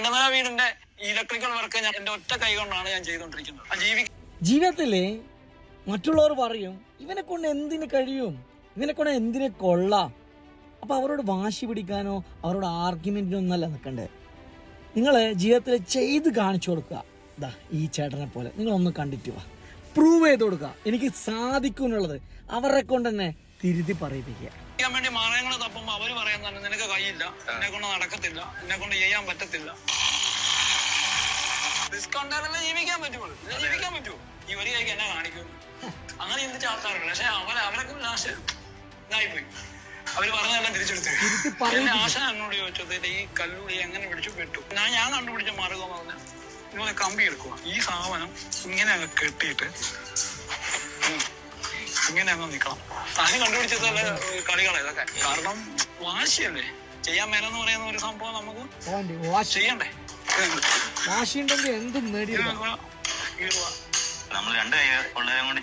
രണ്ട് നില വീടിന്റെ ഇലക്ട്രിക്കൽ വർക്ക് ഞാൻ എന്റെ ഒറ്റ കൈ കൊണ്ടാണ് ഞാൻ ചെയ്തുകൊണ്ടിരിക്കുന്നത്. ജീവിതത്തില് മറ്റുള്ളവർ പറയും ഇവനെ കൊണ്ട് എന്തിന് കഴിയും, ഇവനെ കൊണ്ട് എന്തിനെ കൊള്ളാം. അപ്പൊ അവരോട് വാശി പിടിക്കാനോ അവരോട് ആർഗ്യുമെന്റിനൊന്നല്ല നിൽക്കണ്ടേ. നിങ്ങൾ ജീവിതത്തിൽ ചെയ്ത് കാണിച്ചു കൊടുക്കുക. ഇതാ ഈ ചേട്ടനെ പോലെ നിങ്ങളൊന്ന് കണ്ടിട്ട് വാ, പ്രൂവ് ചെയ്ത് കൊടുക്കുക എനിക്ക് സാധിക്കും എന്നുള്ളത്. അവരെ കൊണ്ട് തന്നെ തിരുത്തി പറയിപ്പിക്കുക. ചെയ്യാൻ വേണ്ടി മാനങ്ങൾ തപ്പുമ്പോ അവര് പറയുന്നതാണ് നിനക്ക് കഴിയില്ല, എന്നെ കൊണ്ട് നടക്കത്തില്ല, എന്നെ കൊണ്ട് ചെയ്യാൻ പറ്റത്തില്ല. റിസ്ക് ഉണ്ടായാലല്ലേ ജീവിക്കാൻ പറ്റുള്ളൂ. ജീവിക്കാൻ പറ്റുമോ? ഈ ഒരു കൈക്ക് എന്നെ കാണിക്കും അങ്ങനെ ചിന്തിച്ച ആൾക്കാരുണ്ട്. പക്ഷെ അവരൊക്കെ ലാസ്റ്റ് ഇതായിപ്പോയി. അവര് പറഞ്ഞതെല്ലാം തിരിച്ചെടുത്തു. എന്റെ ആശ എന്നോട് ചോദിച്ചത് ഈ കല്ലുടി എങ്ങനെ പിടിച്ചു പെട്ടു. ഞാൻ കണ്ടുപിടിച്ച മാർഗം എന്ന് പറഞ്ഞാൽ ഇതുപോലെ കമ്പി എടുക്കുക, ഈ സാധനം ഇങ്ങനെ അങ്ങ് കെട്ടിയിട്ട് ഇങ്ങനെ അങ്ങ് നിൽക്കണം. താനും കണ്ടുപിടിച്ചതല്ല കളികളാ ഇതൊക്കെ. കാരണം വാശിയല്ലേ, ചെയ്യാൻ മേലെന്ന് പറയുന്ന ഒരു സംഭവം നമുക്ക് ചെയ്യണ്ടേ. വാശിയുണ്ടെങ്കിൽ എന്തും നേടിയെടുക്കാം. നമ്മൾ രണ്ട് കൈ ഉള്ളവരെ കൊണ്ട്